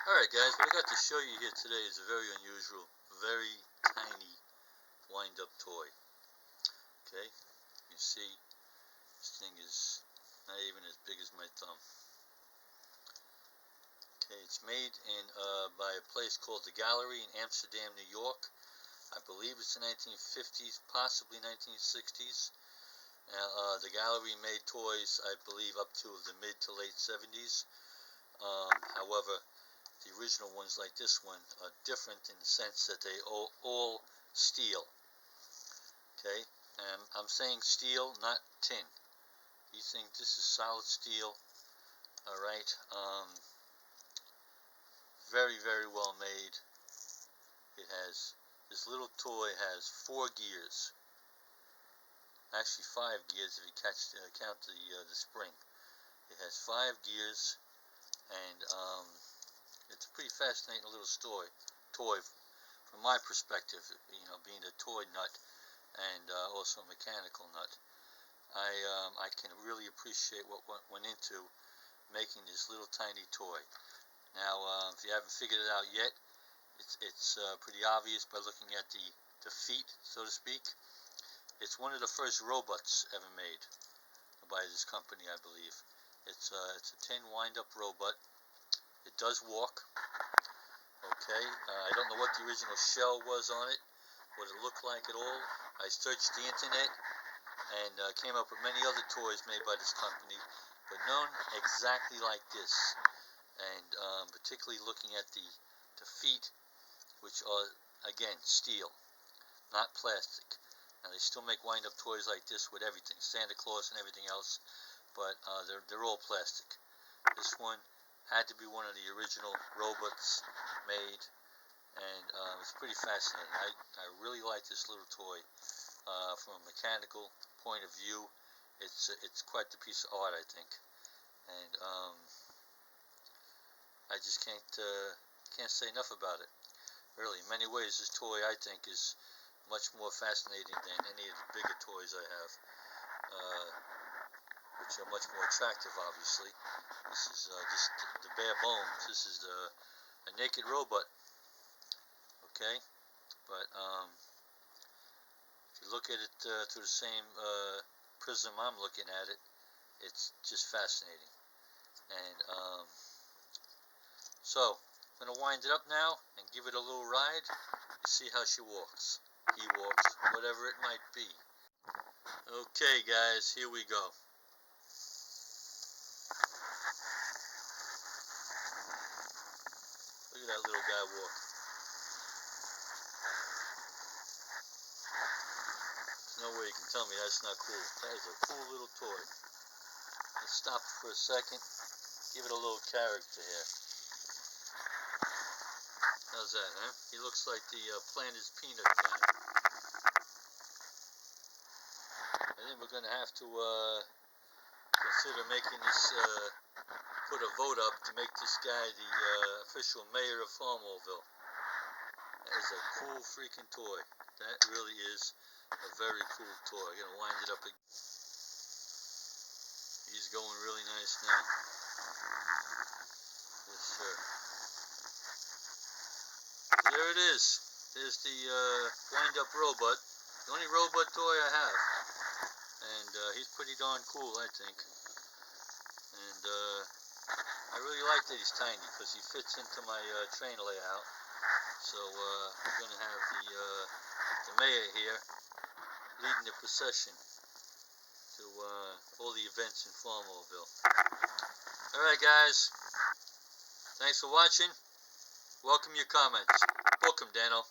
Alright guys, what I got to show you here today is a very unusual, very tiny wind-up toy. Okay, you see this thing is not even as big as my thumb. Okay, it's made by a place called The Gallery in Amsterdam, New York. I believe it's the 1950s, possibly 1960s. Now, The Gallery made toys, I believe, up to the mid to late 70s. However, the original ones like this one are different in the sense that they all steel. Okay, and I'm saying steel, not tin. You think this is solid steel? All right. Very, very well made. It has, this little toy has 4 gears. Actually 5 gears if you count the spring. It has 5 gears, and it's a pretty fascinating little toy from my perspective, being a toy nut and also a mechanical nut. I can really appreciate what went into making this little tiny toy. Now, if you haven't figured it out yet, it's pretty obvious by looking at the feet, so to speak. It's one of the first robots ever made by this company, I believe. It's a tin wind-up robot. It does walk. Okay, I don't know what the original shell was on it, what it looked like at all. I searched the internet and came up with many other toys made by this company, but none exactly like this. And particularly looking at the feet, which are, again, steel, not plastic. Now, they still make wind-up toys like this with everything, Santa Claus and everything else, but they're all plastic. This one had to be one of the original robots made, and it's pretty fascinating. I really like this little toy. From a mechanical point of view, it's quite the piece of art, I think, and I just can't say enough about it. Really, in many ways, this toy, I think, is much more fascinating than any of the bigger toys I have, which are much more attractive, obviously. This is just the bare bones. This is a naked robot. Okay, but if you look at it through the same prism I'm looking at it, it's just fascinating. And so I'm going to wind it up now and give it a little ride. You see how she walks. He walks, whatever it might be. Okay, guys, here we go. Look at that little guy walk. There's no way you can tell me that's not cool. That is a cool little toy. Let's stop for a second. Give it a little character here. How's that, huh? He looks like the Planters peanut guy. I think we're going to have to consider making this, put a vote up to make this guy the official mayor of Farmville. That is a cool freaking toy. That really is a very cool toy. I'm going to wind it up again. He's going really nice now. Yes, sir. There it is. There's the wind-up robot. The only robot toy I have. And he's pretty darn cool, I think. And I really like that he's tiny because he fits into my train layout. So I'm going to have the mayor here leading the procession to all the events in Farmville. Alright, guys. Thanks for watching. Welcome your comments. Welcome, Dano.